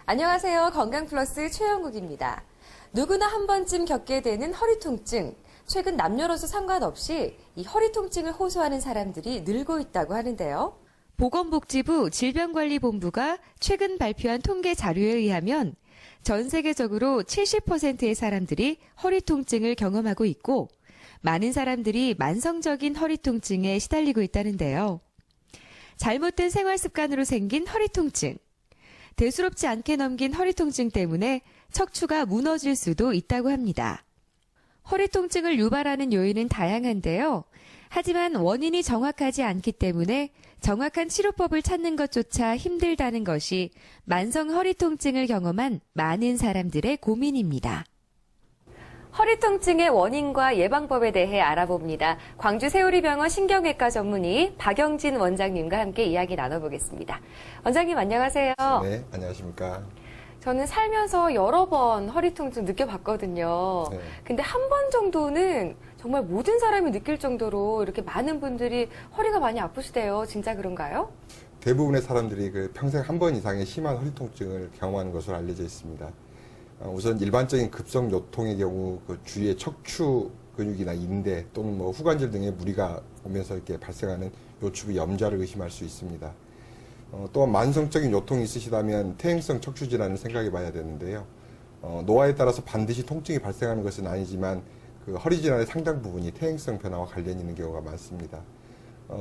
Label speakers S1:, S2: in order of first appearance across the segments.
S1: 안녕하세요. 건강플러스 최영국입니다. 누구나 한 번쯤 겪게 되는 허리 통증. 최근 남녀노소 상관없이 이 허리 통증을 호소하는 사람들이 늘고 있다고 하는데요. 보건복지부 질병관리본부가 최근 발표한 통계 자료에 의하면 전 세계적으로 70%의 사람들이 허리 통증을 경험하고 있고 많은 사람들이 만성적인 허리 통증에 시달리고 있다는데요. 잘못된 생활 습관으로 생긴 허리 통증. 대수롭지 않게 넘긴 허리 통증 때문에 척추가 무너질 수도 있다고 합니다. 허리 통증을 유발하는 요인은 다양한데요. 하지만 원인이 정확하지 않기 때문에 정확한 치료법을 찾는 것조차 힘들다는 것이 만성 허리 통증을 경험한 많은 사람들의 고민입니다. 허리 통증의 원인과 예방법에 대해 알아봅니다. 광주 세우리병원 신경외과 전문의 박영진 원장님과 함께 이야기 나눠보겠습니다. 원장님 안녕하세요.
S2: 네, 안녕하십니까.
S1: 저는 살면서 여러 번 허리 통증 느껴봤거든요.
S2: 네.
S1: 근데 한 번 정도는 정말 모든 사람이 느낄 정도로 이렇게 많은 분들이 허리가 많이 아프시대요. 진짜 그런가요?
S2: 대부분의 사람들이 평생 한 번 이상의 심한 허리 통증을 경험하는 것으로 알려져 있습니다. 우선 일반적인 급성 요통의 경우 주위에 척추 근육이나 인대 또는 후관절 등의 무리가 오면서 이렇게 발생하는 요추부 염좌를 의심할 수 있습니다. 또한 만성적인 요통이 있으시다면 퇴행성 척추 질환을 생각해 봐야 되는데요. 노화에 따라서 반드시 통증이 발생하는 것은 아니지만 허리 질환의 상당 부분이 퇴행성 변화와 관련이 있는 경우가 많습니다.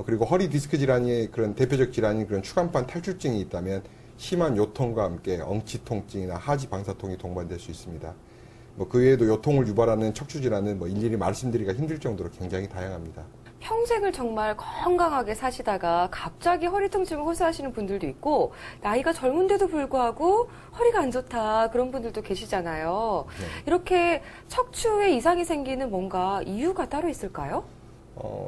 S2: 그리고 허리 디스크 질환의 그런 대표적 질환인 그런 추간판 탈출증이 있다면 심한 요통과 함께 엉치 통증이나 하지 방사통이 동반될 수 있습니다. 그 외에도 요통을 유발하는 척추 질환은 일일이 말씀드리기가 힘들 정도로 굉장히 다양합니다.
S1: 평생을 정말 건강하게 사시다가 갑자기 허리 통증을 호소하시는 분들도 있고 나이가 젊은데도 불구하고 허리가 안 좋다 그런 분들도 계시잖아요.
S2: 네.
S1: 이렇게 척추에 이상이 생기는 뭔가 이유가 따로 있을까요?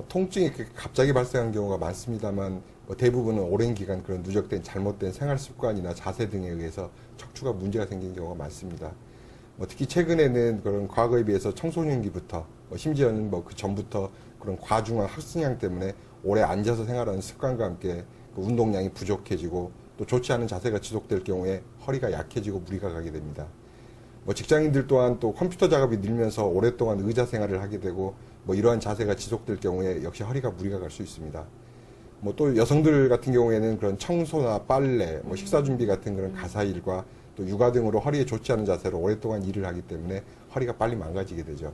S2: 통증이 갑자기 발생하는 경우가 많습니다만 대부분은 오랜 기간 그런 누적된 잘못된 생활 습관이나 자세 등에 의해서 척추가 문제가 생기는 경우가 많습니다. 특히 최근에는 그런 과거에 비해서 청소년기부터 심지어는 그 전부터 그런 과중한 학습량 때문에 오래 앉아서 생활하는 습관과 함께 운동량이 부족해지고 또 좋지 않은 자세가 지속될 경우에 허리가 약해지고 무리가 가게 됩니다. 직장인들 또한 또 컴퓨터 작업이 늘면서 오랫동안 의자 생활을 하게 되고 이러한 자세가 지속될 경우에 역시 허리가 무리가 갈 수 있습니다. 또 여성들 같은 경우에는 그런 청소나 빨래, 식사 준비 같은 그런 가사 일과 또 육아 등으로 허리에 좋지 않은 자세로 오랫동안 일을 하기 때문에 허리가 빨리 망가지게 되죠.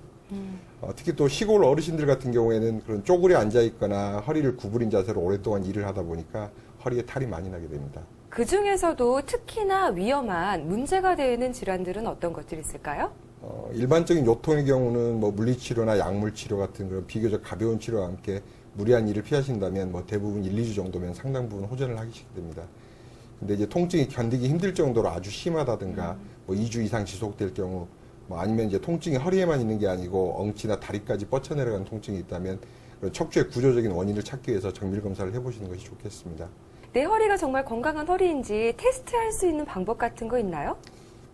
S2: 특히 또 시골 어르신들 같은 경우에는 그런 쪼그려 앉아 있거나 허리를 구부린 자세로 오랫동안 일을 하다 보니까 허리에 탈이 많이 나게 됩니다.
S1: 그 중에서도 특히나 위험한 문제가 되는 질환들은 어떤 것들이 있을까요?
S2: 일반적인 요통의 경우는 물리치료나 약물치료 같은 그런 비교적 가벼운 치료와 함께 무리한 일을 피하신다면 대부분 1, 2주 정도면 상당 부분 호전을 하시게 됩니다. 근데 이제 통증이 견디기 힘들 정도로 아주 심하다든가 2주 이상 지속될 경우 아니면 이제 통증이 허리에만 있는 게 아니고 엉치나 다리까지 뻗쳐내려가는 통증이 있다면 척추의 구조적인 원인을 찾기 위해서 정밀 검사를 해보시는 것이 좋겠습니다.
S1: 내 허리가 정말 건강한 허리인지 테스트할 수 있는 방법 같은 거 있나요?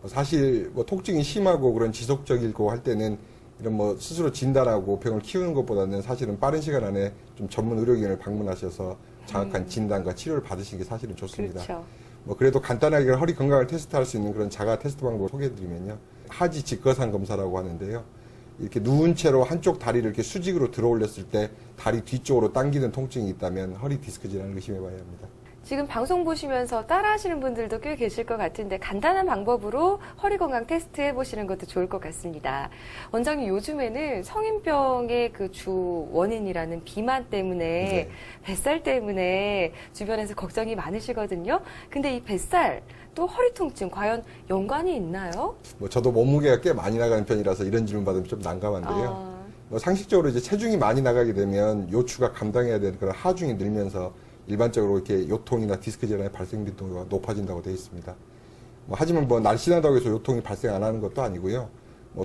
S2: 사실 통증이 심하고 그런 지속적이고 할 때는 이런 스스로 진단하고 병을 키우는 것보다는 사실은 빠른 시간 안에 좀 전문 의료기관을 방문하셔서 정확한 진단과 치료를 받으시는 게 사실은 좋습니다.
S1: 그렇죠.
S2: 그래도 간단하게 허리 건강을 테스트할 수 있는 그런 자가 테스트 방법을 소개해드리면요. 하지 직거상 검사라고 하는데요. 이렇게 누운 채로 한쪽 다리를 이렇게 수직으로 들어 올렸을 때 다리 뒤쪽으로 당기는 통증이 있다면 허리 디스크 질환을 의심해 봐야 합니다.
S1: 지금 방송 보시면서 따라 하시는 분들도 꽤 계실 것 같은데 간단한 방법으로 허리 건강 테스트 해보시는 것도 좋을 것 같습니다. 원장님, 요즘에는 성인병의 그 주 원인이라는 비만 때문에
S2: 네.
S1: 뱃살 때문에 주변에서 걱정이 많으시거든요. 근데 이 뱃살 또 허리 통증 과연 연관이 있나요?
S2: 저도 몸무게가 꽤 많이 나가는 편이라서 이런 질문 받으면 좀 난감한데요. 상식적으로 이제 체중이 많이 나가게 되면 요추가 감당해야 되는 그런 하중이 늘면서 일반적으로 이렇게 요통이나 디스크 질환의 발생 빈도가 높아진다고 되어 있습니다. 하지만 날씬하다고 해서 요통이 발생 안 하는 것도 아니고요.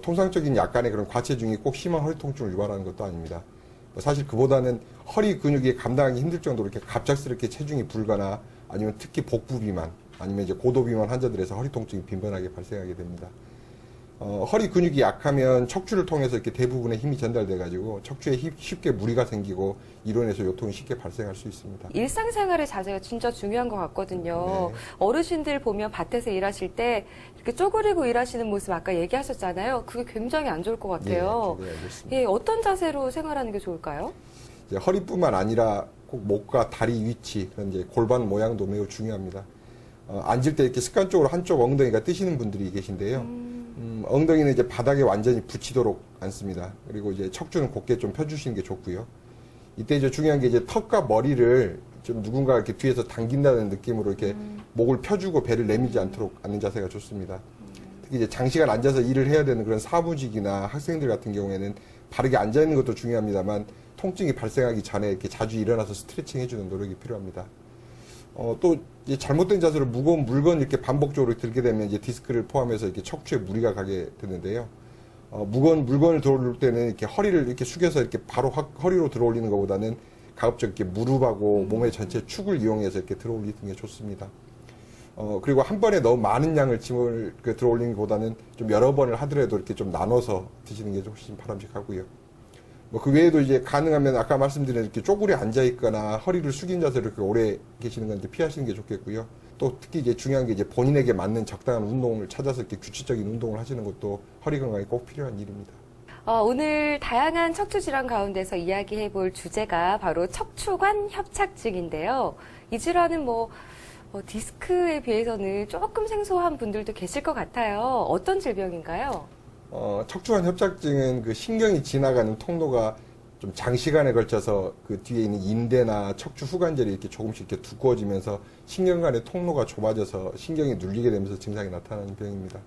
S2: 통상적인 약간의 그런 과체중이 꼭 심한 허리 통증을 유발하는 것도 아닙니다. 사실 그보다는 허리 근육이 감당하기 힘들 정도로 이렇게 갑작스럽게 체중이 불거나 아니면 특히 복부 비만 아니면 이제 고도 비만 환자들에서 허리 통증이 빈번하게 발생하게 됩니다. 허리 근육이 약하면 척추를 통해서 이렇게 대부분의 힘이 전달돼가지고 척추에 쉽게 무리가 생기고 이로 인해서 요통이 쉽게 발생할 수 있습니다.
S1: 일상생활의 자세가 진짜 중요한 것 같거든요.
S2: 네.
S1: 어르신들 보면 밭에서 일하실 때 이렇게 쪼그리고 일하시는 모습 아까 얘기하셨잖아요. 그게 굉장히 안 좋을 것 같아요.
S2: 네, 알겠습니다.
S1: 예, 어떤 자세로 생활하는 게 좋을까요?
S2: 이제 허리뿐만 아니라 꼭 목과 다리 위치, 그런 이제 골반 모양도 매우 중요합니다. 앉을 때 이렇게 습관적으로 한쪽 엉덩이가 뜨시는 분들이 계신데요. 엉덩이는 이제 바닥에 완전히 붙이도록 앉습니다. 그리고 이제 척추는 곧게 좀 펴주시는 게 좋고요. 이때 이제 중요한 게 이제 턱과 머리를 좀 누군가 이렇게 뒤에서 당긴다는 느낌으로 이렇게 목을 펴주고 배를 내밀지 않도록 앉는 자세가 좋습니다. 특히 이제 장시간 앉아서 일을 해야 되는 그런 사무직이나 학생들 같은 경우에는 바르게 앉아 있는 것도 중요합니다만 통증이 발생하기 전에 이렇게 자주 일어나서 스트레칭 해주는 노력이 필요합니다. 또 이제 잘못된 자세로 무거운 물건 이렇게 반복적으로 들게 되면 이제 디스크를 포함해서 이렇게 척추에 무리가 가게 되는데요. 무거운 물건을 들어올 때는 이렇게 허리를 이렇게 숙여서 이렇게 바로 허리로 들어올리는 것보다는 가급적 이렇게 무릎하고 몸의 전체 축을 이용해서 이렇게 들어올리는 게 좋습니다. 그리고 한 번에 너무 많은 양을 짐을 들어올리는 것보다는 좀 여러 번을 하더라도 이렇게 좀 나눠서 드시는 게 훨씬 바람직하고요. 그 외에도 이제 가능하면 아까 말씀드린 이렇게 쪼그려 앉아 있거나 허리를 숙인 자세로 이렇게 오래 계시는 건 이제 피하시는 게 좋겠고요. 또 특히 이제 중요한 게 이제 본인에게 맞는 적당한 운동을 찾아서 이렇게 규칙적인 운동을 하시는 것도 허리 건강에 꼭 필요한 일입니다.
S1: 오늘 다양한 척추 질환 가운데서 이야기해 볼 주제가 바로 척추관 협착증인데요. 이 질환은 디스크에 비해서는 조금 생소한 분들도 계실 것 같아요. 어떤 질병인가요?
S2: 척추관 협착증은 그 신경이 지나가는 통로가 좀 장시간에 걸쳐서 그 뒤에 있는 인대나 척추 후관절이 이렇게 조금씩 이렇게 두꺼워지면서 신경 간의 통로가 좁아져서 신경이 눌리게 되면서 증상이 나타나는 병입니다.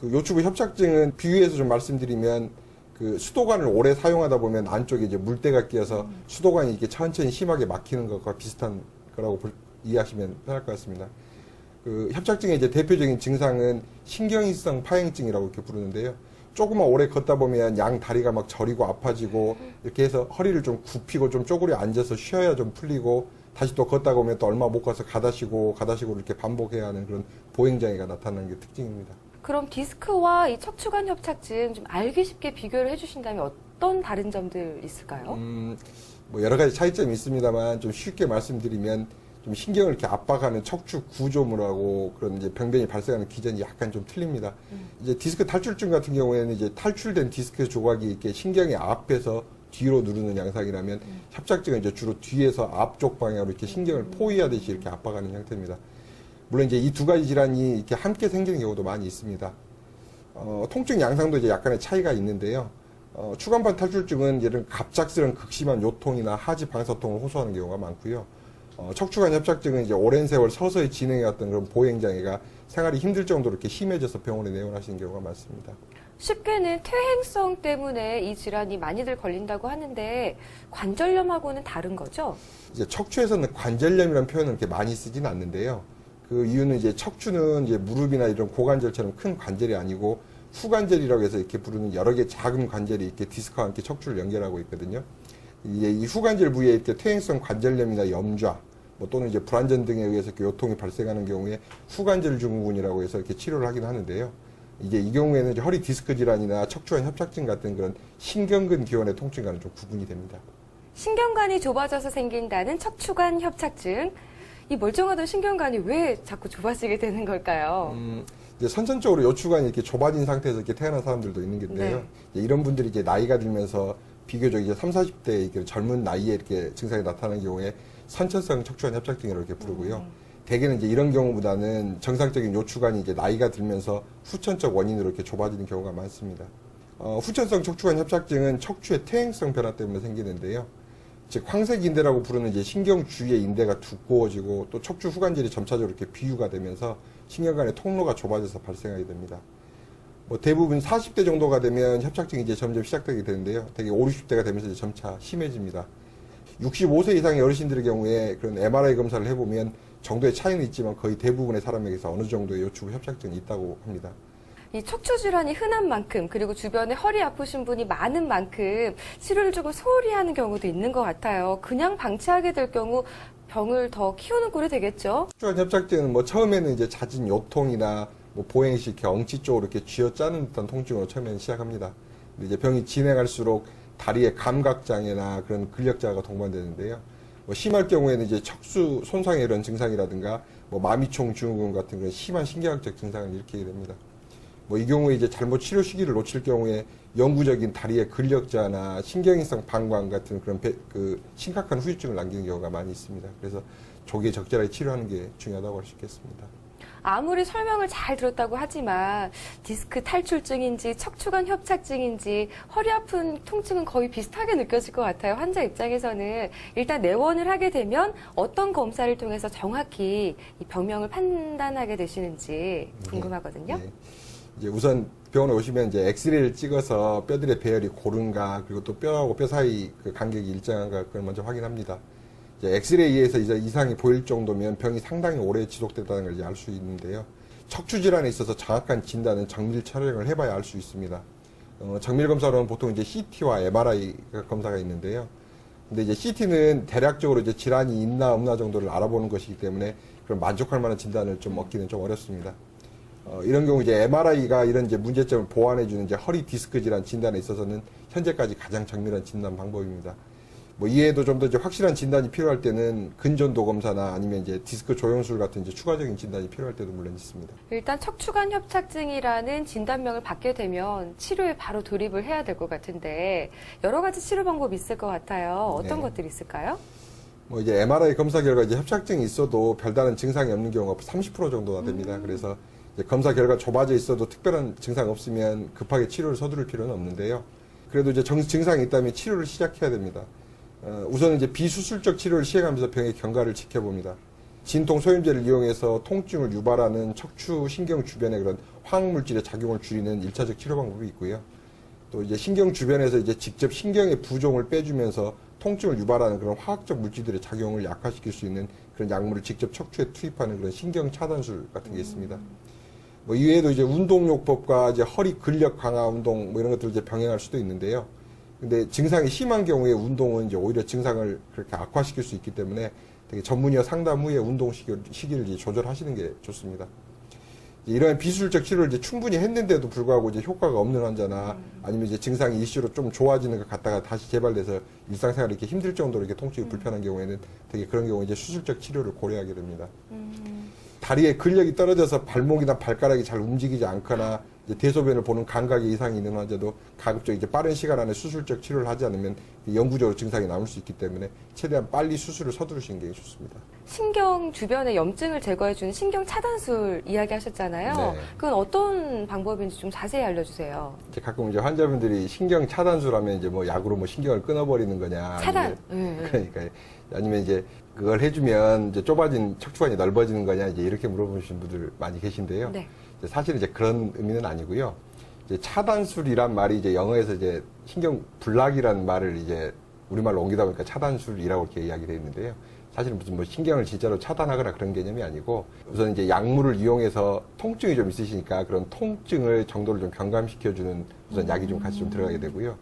S2: 그 요추부 협착증은 비유해서 좀 말씀드리면 그 수도관을 오래 사용하다 보면 안쪽에 이제 물때가 끼어서 수도관이 이렇게 천천히 심하게 막히는 것과 비슷한 거라고 이해하시면 편할 것 같습니다. 그 협착증의 이제 대표적인 증상은 신경이성 파행증이라고 이렇게 부르는데요. 조금만 오래 걷다 보면 양 다리가 막 저리고 아파지고 이렇게 해서 허리를 좀 굽히고 좀 쪼그려 앉아서 쉬어야 좀 풀리고 다시 또 걷다 보면 또 얼마 못 가서 가다시고 이렇게 반복해야 하는 그런 보행장애가 나타나는 게 특징입니다.
S1: 그럼 디스크와 이 척추관 협착증 좀 알기 쉽게 비교를 해주신다면 어떤 다른 점들 있을까요?
S2: 여러 가지 차이점이 있습니다만 좀 쉽게 말씀드리면 좀 신경을 이렇게 압박하는 척추 구조물하고 그런 이제 병변이 발생하는 기전이 약간 좀 틀립니다. 이제 디스크 탈출증 같은 경우에는 이제 탈출된 디스크 조각이 이렇게 신경의 앞에서 뒤로 누르는 양상이라면 협착증은 이제 주로 뒤에서 앞쪽 방향으로 이렇게 신경을 포위하듯이 이렇게 압박하는 형태입니다. 물론 이제 이 두 가지 질환이 이렇게 함께 생기는 경우도 많이 있습니다. 통증 양상도 이제 약간의 차이가 있는데요. 추간판 탈출증은 예를 들어 갑작스러운 극심한 요통이나 하지 방사통을 호소하는 경우가 많고요. 척추관 협착증은 이제 오랜 세월 서서히 진행해왔던 그런 보행장애가 생활이 힘들 정도로 이렇게 심해져서 병원에 내원하시는 경우가 많습니다.
S1: 쉽게는 퇴행성 때문에 이 질환이 많이들 걸린다고 하는데 관절염하고는 다른 거죠?
S2: 이제 척추에서는 관절염이라는 표현을 그렇게 많이 쓰지는 않는데요. 그 이유는 이제 척추는 이제 무릎이나 이런 고관절처럼 큰 관절이 아니고 후관절이라고 해서 이렇게 부르는 여러 개 작은 관절이 이렇게 디스크와 함께 척추를 연결하고 있거든요. 이 후관절 부위에 이렇게 퇴행성 관절염이나 염좌, 또는 이제 불안전 등에 의해서 이렇게 요통이 발생하는 경우에 후관절 증후군이라고 해서 이렇게 치료를 하긴 하는데요. 이제 이 경우에는 이제 허리 디스크 질환이나 척추관 협착증 같은 그런 신경근 기원의 통증과는 좀 구분이 됩니다.
S1: 신경관이 좁아져서 생긴다는 척추관 협착증. 이 멀쩡하던 신경관이 왜 자꾸 좁아지게 되는 걸까요?
S2: 이제 선천적으로 요추관이 이렇게 좁아진 상태에서 이렇게 태어난 사람들도 있는 건데요.
S1: 네.
S2: 이런 분들이 이제 나이가 들면서 비교적 이제 30, 40대 이렇게 젊은 나이에 이렇게 증상이 나타나는 경우에 선천성 척추관 협착증이라고 이렇게 부르고요. 대개는 이제 이런 경우보다는 정상적인 요추관이 이제 나이가 들면서 후천적 원인으로 이렇게 좁아지는 경우가 많습니다. 후천성 척추관 협착증은 척추의 퇴행성 변화 때문에 생기는데요. 즉 황색인대라고 부르는 이제 신경 주위의 인대가 두꺼워지고 또 척추 후관절이 점차적으로 이렇게 비유가 되면서 신경간의 통로가 좁아져서 발생하게 됩니다. 대부분 40대 정도가 되면 협착증이 이제 점점 시작되게 되는데요. 되게 50, 60대가 되면서 이제 점차 심해집니다. 65세 이상의 어르신들의 경우에 그런 MRI 검사를 해보면 정도의 차이는 있지만 거의 대부분의 사람에게서 어느 정도의 요추부 협착증이 있다고 합니다.
S1: 이 척추 질환이 흔한 만큼 그리고 주변에 허리 아프신 분이 많은 만큼 치료를 조금 소홀히 하는 경우도 있는 것 같아요. 그냥 방치하게 될 경우 병을 더 키우는 꼴이 되겠죠?
S2: 척추관 협착증은 처음에는 이제 잦은 요통이나 뭐 보행시 이렇게 엉치 쪽으로 이렇게 쥐어짜는 듯한 통증으로 처음에는 시작합니다. 근데 이제 병이 진행할수록 다리의 감각장애나 그런 근력장애가 동반되는데요. 뭐 심할 경우에는 이제 척수 손상의 이런 증상이라든가 뭐 마미총 증후군 같은 그런 심한 신경학적 증상을 일으키게 됩니다. 뭐 이 경우에 이제 잘못 치료 시기를 놓칠 경우에 영구적인 다리의 근력자나 신경이성 방광 같은 그런 그 심각한 후유증을 남기는 경우가 많이 있습니다. 그래서 조기에 적절하게 치료하는 게 중요하다고 할 수 있겠습니다.
S1: 아무리 설명을 잘 들었다고 하지만 디스크 탈출증인지 척추관 협착증인지 허리 아픈 통증은 거의 비슷하게 느껴질 것 같아요. 환자 입장에서는 일단 내원을 하게 되면 어떤 검사를 통해서 정확히 이 병명을 판단하게 되시는지 궁금하거든요.
S2: 네. 이제 우선 병원에 오시면 이제 엑스레이를 찍어서 뼈들의 배열이 고른가 그리고 또 뼈하고 뼈 사이 그 간격이 일정한가 그걸 먼저 확인합니다. 이제 엑스레이에서 이제 이상이 보일 정도면 병이 상당히 오래 지속됐다는 걸 이제 알 수 있는데요. 척추 질환에 있어서 정확한 진단은 정밀 촬영을 해봐야 알 수 있습니다. 정밀 검사로는 보통 이제 CT와 MRI 검사가 있는데요. 근데 이제 CT는 대략적으로 이제 질환이 있나 없나 정도를 알아보는 것이기 때문에 그런 만족할 만한 진단을 좀 얻기는 좀 어렵습니다. 이런 경우 이제 MRI가 이런 이제 문제점을 보완해주는 이제 허리 디스크 질환 진단에 있어서는 현재까지 가장 정밀한 진단 방법입니다. 뭐 이외에도 좀 더 이제 확실한 진단이 필요할 때는 근전도 검사나 아니면 이제 디스크 조영술 같은 이제 추가적인 진단이 필요할 때도 물론 있습니다.
S1: 일단 척추관 협착증이라는 진단명을 받게 되면 치료에 바로 돌입을 해야 될 것 같은데 여러 가지 치료 방법이 있을 것 같아요. 어떤
S2: 네.
S1: 것들이 있을까요?
S2: 뭐 이제 MRI 검사 결과 이제 협착증이 있어도 별다른 증상이 없는 경우가 30% 정도나 됩니다. 그래서 이제 검사 결과 좁아져 있어도 특별한 증상 없으면 급하게 치료를 서두를 필요는 없는데요. 그래도 이제 증상이 있다면 치료를 시작해야 됩니다. 우선 이제 비수술적 치료를 시행하면서 병의 경과를 지켜봅니다. 진통 소염제를 이용해서 통증을 유발하는 척추 신경 주변의 그런 화학물질의 작용을 줄이는 1차적 치료 방법이 있고요. 또 이제 신경 주변에서 이제 직접 신경의 부종을 빼주면서 통증을 유발하는 그런 화학적 물질들의 작용을 약화시킬 수 있는 그런 약물을 직접 척추에 투입하는 그런 신경 차단술 같은 게 있습니다. 뭐 이외에도 이제 운동요법과 이제 허리 근력 강화 운동 뭐 이런 것들을 이제 병행할 수도 있는데요. 근데 증상이 심한 경우에 운동은 이제 오히려 증상을 그렇게 악화시킬 수 있기 때문에 되게 전문의와 상담 후에 운동 시기를 이제 조절하시는 게 좋습니다. 이러한 비수술적 치료를 이제 충분히 했는데도 불구하고 이제 효과가 없는 환자나 아니면 이제 증상이 일시로 좀 좋아지는 것 같다가 다시 재발돼서 일상생활이 이렇게 힘들 정도로 이렇게 통증이 불편한 경우에는 되게 그런 경우에 이제 수술적 치료를 고려하게 됩니다. 다리의 근력이 떨어져서 발목이나 발가락이 잘 움직이지 않거나 이제 대소변을 보는 감각에 이상이 있는 환자도 가급적 이제 빠른 시간 안에 수술적 치료를 하지 않으면 영구적으로 증상이 남을 수 있기 때문에 최대한 빨리 수술을 서두르시는 게 좋습니다.
S1: 신경 주변의 염증을 제거해주는 신경 차단술 이야기하셨잖아요.
S2: 네.
S1: 그건 어떤 방법인지 좀 자세히 알려주세요.
S2: 이제 가끔 이제 환자분들이 신경 차단술하면 이제 뭐 약으로 뭐 신경을 끊어버리는 거냐.
S1: 차단.
S2: 그러니까 아니면 이제 그걸 해주면 이제 좁아진 척추관이 넓어지는 거냐 이제 이렇게 물어보시는 분들 많이 계신데요.
S1: 네.
S2: 사실 이제 그런 의미는 아니고요. 이제 차단술이란 말이 이제 영어에서 이제 신경 불락이라는 말을 이제 우리말로 옮기다 보니까 차단술이라고 이렇게 이야기되어 있는데요. 사실은 무슨 뭐 신경을 진짜로 차단하거나 그런 개념이 아니고 우선 이제 약물을 이용해서 통증이 좀 있으시니까 그런 통증을 정도를 좀 경감시켜주는 우선 약이 좀 같이 좀 들어가게 되고요.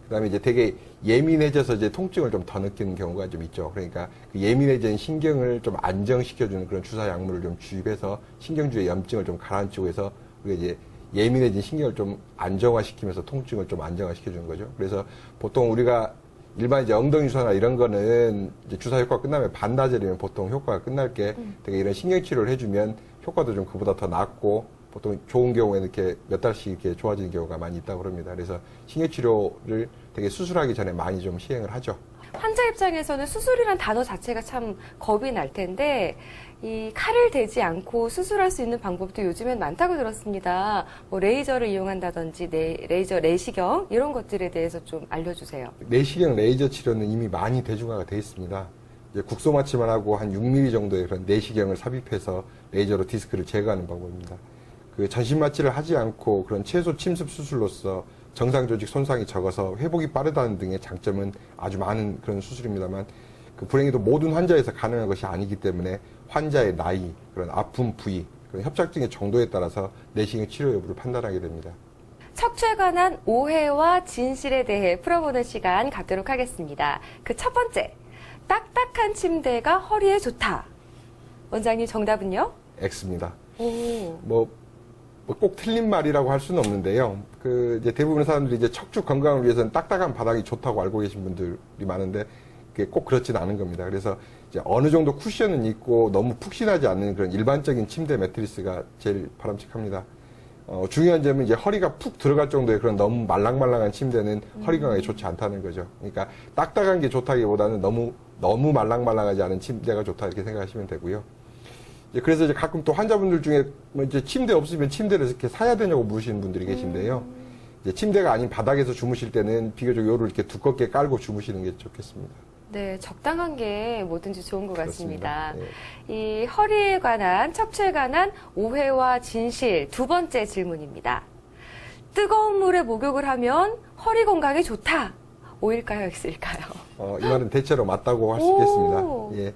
S2: 그다음에 이제 되게 예민해져서 이제 통증을 좀 더 느끼는 경우가 좀 있죠. 그러니까 그 예민해진 신경을 좀 안정시켜주는 그런 주사 약물을 좀 주입해서 신경주의 염증을 좀 가라앉히고 해서 우리가 이제 예민해진 신경을 좀 안정화시키면서 통증을 좀 안정화시켜주는 거죠. 그래서 보통 우리가 일반 이제 엉덩이 주사나 이런 거는 이제 주사 효과 끝나면 반나절이면 보통 효과가 끝날 게 되게 이런 신경치료를 해주면 효과도 좀 그보다 더 낫고 보통 좋은 경우에는 이렇게 몇 달씩 이렇게 좋아지는 경우가 많이 있다고 합니다. 그래서 신경치료를 되게 수술하기 전에 많이 좀 시행을 하죠.
S1: 환자 입장에서는 수술이란 단어 자체가 참 겁이 날 텐데 이 칼을 대지 않고 수술할 수 있는 방법도 요즘엔 많다고 들었습니다. 뭐 레이저를 이용한다든지 레이저 내시경 이런 것들에 대해서 좀 알려주세요.
S2: 내시경 레이저 치료는 이미 많이 대중화가 되어 있습니다. 이제 국소 마취만 하고 한 6mm 정도의 그런 내시경을 삽입해서 레이저로 디스크를 제거하는 방법입니다. 그 전신 마취를 하지 않고 그런 최소 침습 수술로서 정상 조직 손상이 적어서 회복이 빠르다는 등의 장점은 아주 많은 그런 수술입니다만 그 불행히도 모든 환자에서 가능한 것이 아니기 때문에 환자의 나이, 그런 아픔 부위, 그런 협착증의 정도에 따라서 내시경 치료 여부를 판단하게 됩니다.
S1: 척추에 관한 오해와 진실에 대해 풀어보는 시간 갖도록 하겠습니다. 그 첫 번째, 딱딱한 침대가 허리에 좋다. 원장님 정답은요?
S2: X입니다.
S1: 오.
S2: 뭐 꼭 틀린 말이라고 할 수는 없는데요. 이제 대부분의 사람들이 이제 척추 건강을 위해서는 딱딱한 바닥이 좋다고 알고 계신 분들이 많은데, 그게 꼭 그렇지는 않은 겁니다. 그래서 이제 어느 정도 쿠션은 있고 너무 푹신하지 않는 그런 일반적인 침대 매트리스가 제일 바람직합니다. 중요한 점은 이제 허리가 푹 들어갈 정도의 그런 너무 말랑말랑한 침대는 허리 건강에 좋지 않다는 거죠. 그러니까 딱딱한 게 좋다기보다는 너무 말랑말랑하지 않은 침대가 좋다 이렇게 생각하시면 되고요. 그래서 이제 가끔 또 환자분들 중에 뭐 이제 침대 없으면 침대를 이렇게 사야 되냐고 물으시는 분들이 계신데요. 이제 침대가 아닌 바닥에서 주무실 때는 비교적 요를 이렇게 두껍게 깔고 주무시는 게 좋겠습니다.
S1: 네, 적당한 게 뭐든지 좋은 것 같습니다.
S2: 그렇습니다.
S1: 이 허리에 관한, 척추에 관한 오해와 진실 두 번째 질문입니다. 뜨거운 물에 목욕을 하면 허리 건강에 좋다. O일까요, X일까요?
S2: 이 말은 대체로 맞다고 할 수 있겠습니다. 예.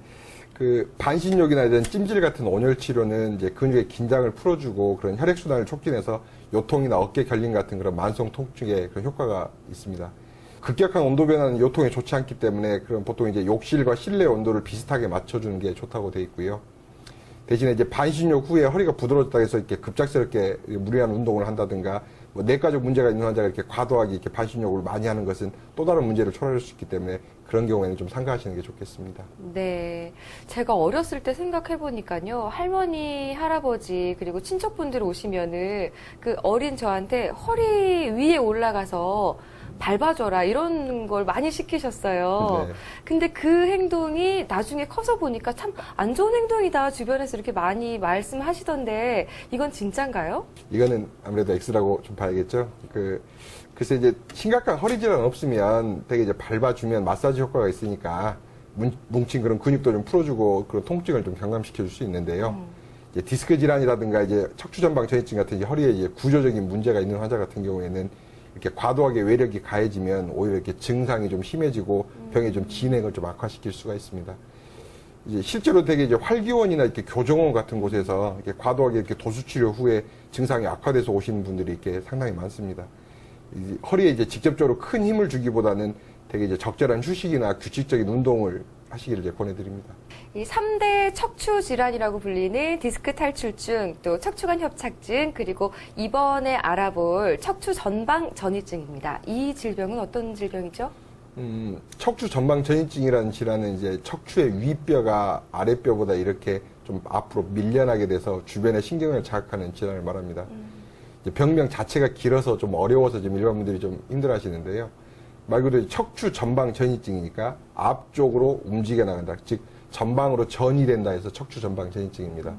S2: 반신욕이나 이런 찜질 같은 온열 치료는 이제 근육의 긴장을 풀어주고 그런 혈액순환을 촉진해서 요통이나 어깨 결림 같은 그런 만성 통증에 그런 효과가 있습니다. 급격한 온도 변화는 요통에 좋지 않기 때문에 그럼 보통 이제 욕실과 실내 온도를 비슷하게 맞춰주는 게 좋다고 되어 있고요. 대신에 이제 반신욕 후에 허리가 부드러졌다 해서 이렇게 급작스럽게 무리한 운동을 한다든가 뭐 내과적 문제가 있는 환자가 이렇게 과도하게 이렇게 반신욕을 많이 하는 것은 또 다른 문제를 초래할 수 있기 때문에 그런 경우에는 좀 삼가하시는 게 좋겠습니다.
S1: 네. 제가 어렸을 때 생각해 보니까요. 할머니, 할아버지, 그리고 친척분들 오시면은 그 어린 저한테 허리 위에 올라가서 밟아줘라 이런 걸 많이 시키셨어요.
S2: 네.
S1: 근데 그 행동이 나중에 커서 보니까 참 안 좋은 행동이다 주변에서 이렇게 많이 말씀하시던데 이건 진짠가요?
S2: 이거는 아무래도 X라고 좀 봐야겠죠. 글쎄 이제 심각한 허리 질환 없으면 되게 이제 밟아주면 마사지 효과가 있으니까 뭉친 그런 근육도 좀 풀어주고 그런 통증을 좀 경감시켜 줄 수 있는데요. 이제 디스크 질환이라든가 이제 척추 전방 전이증 같은 이제 허리에 이제 구조적인 문제가 있는 환자 같은 경우에는 이렇게 과도하게 외력이 가해지면 오히려 이렇게 증상이 좀 심해지고 병의 좀 진행을 좀 악화시킬 수가 있습니다. 이제 실제로 되게 이제 활기원이나 이렇게 교정원 같은 곳에서 이렇게 과도하게 이렇게 도수치료 후에 증상이 악화돼서 오시는 분들이 이렇게 상당히 많습니다. 허리에 이제 직접적으로 큰 힘을 주기보다는 되게 이제 적절한 휴식이나 규칙적인 운동을 하시기를 이제 권해드립니다.
S1: 이 3대 척추 질환이라고 불리는 디스크 탈출증, 또 척추관 협착증, 그리고 이번에 알아볼 척추 전방 전이증입니다. 이 질병은 어떤 질병이죠?
S2: 척추 전방 전이증이라는 질환은 이제 척추의 윗뼈가 아랫뼈보다 이렇게 좀 앞으로 밀려나게 돼서 주변의 신경을 자극하는 질환을 말합니다. 이제 병명 자체가 길어서 좀 어려워서 지금 일반 분들이 좀 힘들어 하시는데요. 말 그대로 척추 전방 전이증이니까 앞쪽으로 움직여 나간다. 즉, 전방으로 전이 된다 해서 척추 전방 전이증입니다.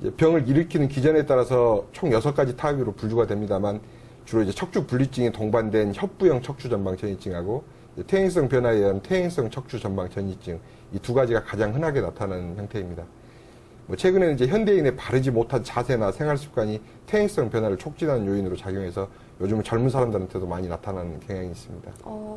S2: 이제 병을 일으키는 기전에 따라서 총 6가지 타입으로 분류가 됩니다만 주로 이제 척추 분리증이 동반된 협부형 척추 전방 전이증하고 퇴행성 변화에 의한 퇴행성 척추 전방 전이증 이 두 가지가 가장 흔하게 나타나는 형태입니다. 최근에는 이제 현대인의 바르지 못한 자세나 생활 습관이 퇴행성 변화를 촉진하는 요인으로 작용해서 요즘은 젊은 사람들한테도 많이 나타나는 경향이 있습니다.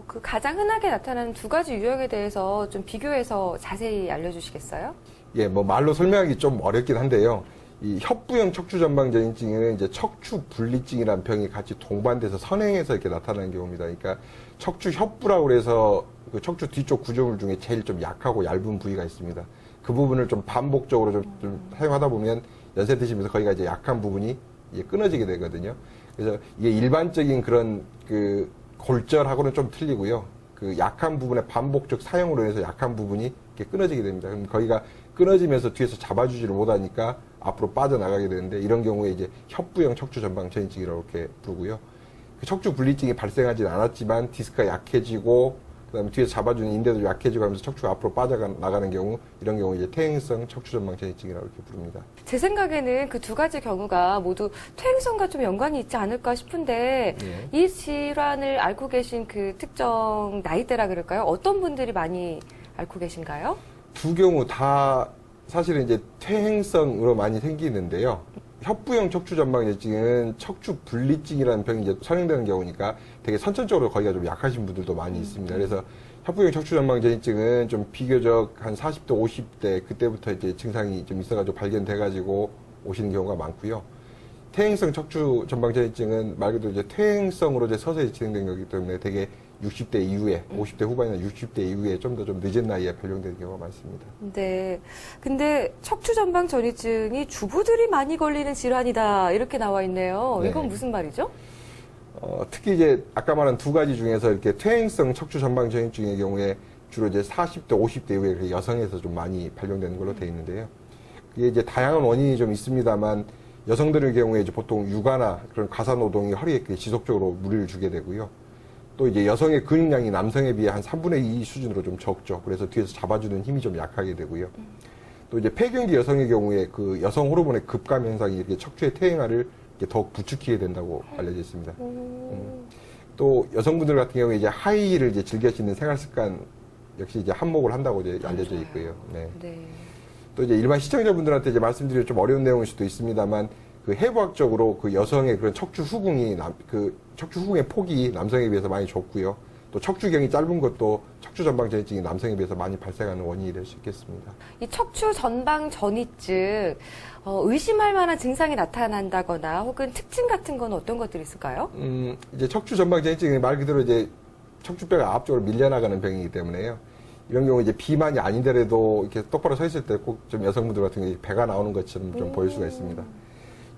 S1: 그 가장 흔하게 나타나는 두 가지 유형에 대해서 좀 비교해서 자세히 알려주시겠어요?
S2: 예, 말로 설명하기 좀 어렵긴 한데요. 이 협부형 척추 전방 전이증에는 이제 척추 분리증이라는 병이 같이 동반돼서 선행해서 이렇게 나타나는 경우입니다. 그러니까 척추 협부라고 해서 그 척추 뒤쪽 구조물 중에 제일 좀 약하고 얇은 부위가 있습니다. 그 부분을 좀 반복적으로 좀 사용하다 보면 연세 드시면서 거기가 이제 약한 부분이 이제 끊어지게 되거든요. 그래서 이게 일반적인 그런 그 골절하고는 좀 틀리고요. 그 약한 부분의 반복적 사용으로 해서 약한 부분이 이렇게 끊어지게 됩니다. 그럼 거기가 끊어지면서 뒤에서 잡아주지를 못하니까 앞으로 빠져나가게 되는데 이런 경우에 이제 협부형 척추 전방 전이증이라고 이렇게 부르고요. 그 척추 분리증이 발생하진 않았지만 디스크가 약해지고 그다음에 뒤에서 잡아주는 인대도 약해지고 하면서 척추가 앞으로 빠져나가는 경우 이런 경우 이제 퇴행성 척추 전방 전이증이라고 이렇게 부릅니다.
S1: 제 생각에는 그 두 가지 경우가 모두 퇴행성과 좀 연관이 있지 않을까 싶은데
S2: 예.
S1: 이 질환을 앓고 계신 그 특정 나이대라 그럴까요? 어떤 분들이 많이 앓고 계신가요?
S2: 두 경우 다 사실은 이제 퇴행성으로 많이 생기는데요. 협부형 척추 전방 전이증은 척추 분리증이라는 병이 이제 선행되는 경우니까 되게 선천적으로 거기가 좀 약하신 분들도 많이 있습니다. 그래서 협부형 척추 전방 전이증은 좀 비교적 한 40대, 50대 그때부터 이제 증상이 좀 있어가지고 발견돼가지고 오시는 경우가 많고요. 퇴행성 척추 전방전이증은 말 그대로 이제 퇴행성으로 이제 서서히 진행된 거기 때문에 되게 60대 이후에, 50대 후반이나 60대 이후에 좀 더 좀 늦은 나이에 발병되는 경우가 많습니다.
S1: 네. 근데 척추 전방 전이증이 주부들이 많이 걸리는 질환이다. 이렇게 나와 있네요.
S2: 네.
S1: 이건 무슨 말이죠?
S2: 특히 이제 아까 말한 두 가지 중에서 이렇게 퇴행성 척추 전방 전이증의 경우에 주로 이제 40대, 50대 이후에 여성에서 좀 많이 발병되는 걸로 되어 있는데요. 그게 이제 다양한 원인이 좀 있습니다만 여성들의 경우에 이제 보통 육아나 그런 가사 노동이 허리에 지속적으로 무리를 주게 되고요. 또 이제 여성의 근육량이 남성에 비해 한 3분의 2 수준으로 좀 적죠. 그래서 뒤에서 잡아주는 힘이 좀 약하게 되고요. 또 이제 폐경기 여성의 경우에 그 여성 호르몬의 급감 현상이 이렇게 척추의 퇴행화를 이렇게 더욱 부추기게 된다고 알려져 있습니다. 또 여성분들 같은 경우에 이제 하이힐을 이제 즐겨 신는 생활 습관 역시 이제 한몫을 한다고 이제 알려져 있고요. 네.
S1: 네.
S2: 또 이제 일반 시청자분들한테 이제 말씀드리기 좀 어려운 내용일 수도 있습니다만 그 해부학적으로 그 여성의 그런 척추 후궁이 척추 후궁의 폭이 남성에 비해서 많이 좁고요. 또 척추경이 짧은 것도 척추 전방 전이증이 남성에 비해서 많이 발생하는 원인이 될 수 있겠습니다.
S1: 이 척추 전방 전이증, 의심할 만한 증상이 나타난다거나 혹은 특징 같은 건 어떤 것들이 있을까요?
S2: 이제 척추 전방 전이증이 말 그대로 이제 척추뼈가 앞쪽으로 밀려나가는 병이기 때문에요. 이런 경우 이제 비만이 아니더라도 이렇게 똑바로 서 있을 때 꼭 좀 여성분들 같은 경우에 배가 나오는 것처럼 좀 보일 수가 있습니다.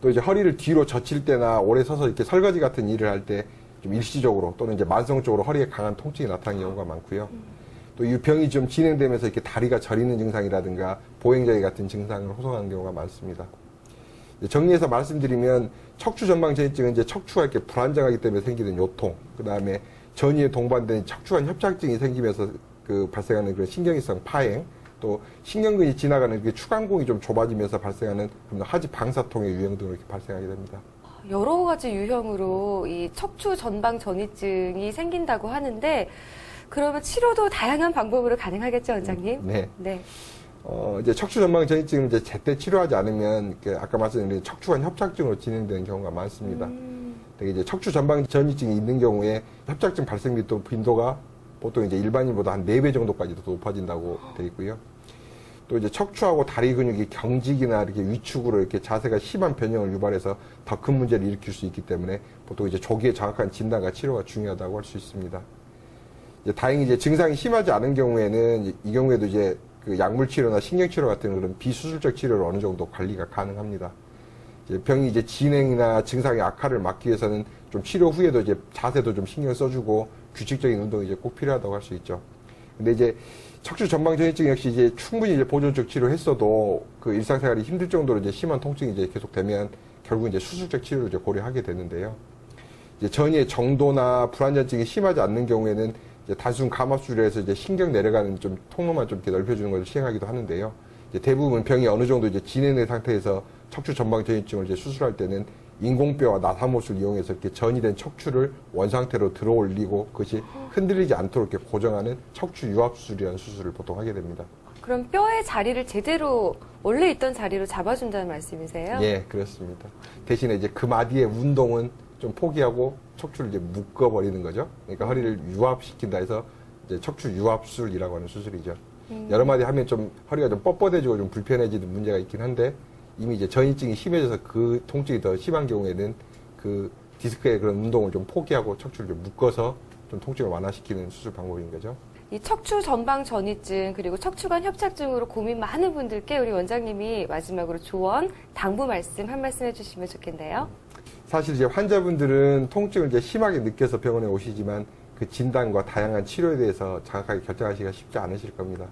S2: 또 이제 허리를 뒤로 젖힐 때나 오래 서서 이렇게 설거지 같은 일을 할 때 좀 일시적으로 또는 이제 만성적으로 허리에 강한 통증이 나타나는 경우가 많고요. 또 이 병이 좀 진행되면서 이렇게 다리가 저리는 증상이라든가 보행자위 같은 증상을 호소하는 경우가 많습니다. 정리해서 말씀드리면 척추 전방 전이증은 이제 척추가 이렇게 불안정하기 때문에 생기는 요통, 그 다음에 전이에 동반된 척추관 협착증이 생기면서 그 발생하는 그런 신경이성 파행, 또 신경근이 지나가는 그 추간공이 좀 좁아지면서 발생하는 하지 방사통의 유형 등으로 이렇게 발생하게 됩니다.
S1: 여러 가지 유형으로 이 척추 전방 전이증이 생긴다고 하는데 그러면 치료도 다양한 방법으로 가능하겠죠, 원장님?
S2: 네.
S1: 네.
S2: 이제 척추 전방 전이증을 이제 제때 치료하지 않으면 아까 말씀드린 척추관 협착증으로 진행되는 경우가 많습니다. 되게 이제 척추 전방 전이증이 있는 경우에 협착증 발생 빈도가 보통 이제 일반인보다 한 4배 정도까지도 높아진다고 되어 있고요. 또 이제 척추하고 다리 근육이 경직이나 이렇게 위축으로 이렇게 자세가 심한 변형을 유발해서 더 큰 문제를 일으킬 수 있기 때문에 보통 이제 조기에 정확한 진단과 치료가 중요하다고 할 수 있습니다. 이제 다행히 이제 증상이 심하지 않은 경우에는 이 경우에도 이제 그 약물 치료나 신경 치료 같은 그런 비수술적 치료를 어느 정도 관리가 가능합니다. 이제 병이 이제 진행이나 증상의 악화를 막기 위해서는 좀 치료 후에도 이제 자세도 좀 신경 써주고 규칙적인 운동이 이제 꼭 필요하다고 할 수 있죠. 근데 이제 척추 전방 전이증 역시 이제 충분히 이제 보존적 치료했어도 그 일상생활이 힘들 정도로 이제 심한 통증이 이제 계속되면 결국 이제 수술적 치료를 이제 고려하게 되는데요. 이제 전이의 정도나 불안전증이 심하지 않는 경우에는 이제 단순 감압술에서 이제 신경 내려가는 좀 통로만 좀 이렇게 넓혀주는 것을 시행하기도 하는데요. 이제 대부분 병이 어느 정도 이제 진행된 상태에서 척추 전방 전이증을 이제 수술할 때는 인공뼈와 나사못을 이용해서 이렇게 전이된 척추를 원상태로 들어 올리고 그것이 흔들리지 않도록 이렇게 고정하는 척추 유압수술이라는 수술을 보통 하게 됩니다.
S1: 그럼 뼈의 자리를 제대로 원래 있던 자리로 잡아준다는 말씀이세요?
S2: 예, 그렇습니다. 대신에 이제 그 마디의 운동은 좀 포기하고 척추를 이제 묶어버리는 거죠. 그러니까 허리를 유압시킨다 해서 이제 척추 유압술이라고 하는 수술이죠. 여러 마디 하면 좀 허리가 좀 뻣뻣해지고 좀 불편해지는 문제가 있긴 한데 이미 이제 전이증이 심해져서 그 통증이 더 심한 경우에는 그 디스크의 그런 운동을 좀 포기하고 척추를 좀 묶어서 좀 통증을 완화시키는 수술 방법인 거죠.
S1: 이 척추 전방 전이증 그리고 척추관 협착증으로 고민 많은 분들께 우리 원장님이 마지막으로 조언, 당부 말씀 한 말씀 해주시면 좋겠네요.
S2: 사실 이제 환자분들은 통증을 이제 심하게 느껴서 병원에 오시지만 그 진단과 다양한 치료에 대해서 정확하게 결정하시기가 쉽지 않으실 겁니다.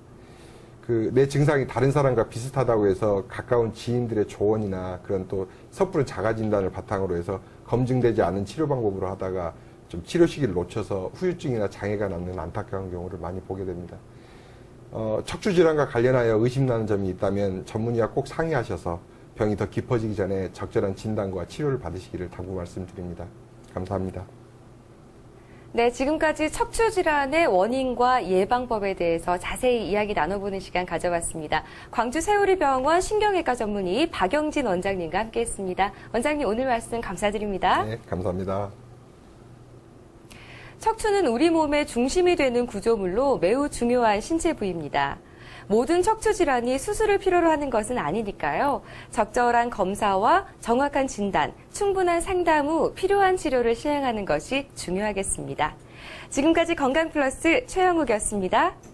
S2: 내 증상이 다른 사람과 비슷하다고 해서 가까운 지인들의 조언이나 그런 또 섣부른 자가 진단을 바탕으로 해서 검증되지 않은 치료 방법으로 하다가 좀 치료 시기를 놓쳐서 후유증이나 장애가 남는 안타까운 경우를 많이 보게 됩니다. 척추 질환과 관련하여 의심나는 점이 있다면 전문의와 꼭 상의하셔서 병이 더 깊어지기 전에 적절한 진단과 치료를 받으시기를 당부 말씀드립니다. 감사합니다.
S1: 네, 지금까지 척추 질환의 원인과 예방법에 대해서 자세히 이야기 나눠보는 시간 가져봤습니다. 광주 세우리병원 신경외과 전문의 박영진 원장님과 함께했습니다. 원장님 오늘 말씀 감사드립니다.
S2: 네, 감사합니다.
S1: 척추는 우리 몸의 중심이 되는 구조물로 매우 중요한 신체 부위입니다. 모든 척추 질환이 수술을 필요로 하는 것은 아니니까요. 적절한 검사와 정확한 진단, 충분한 상담 후 필요한 치료를 시행하는 것이 중요하겠습니다. 지금까지 건강플러스 최영욱이었습니다.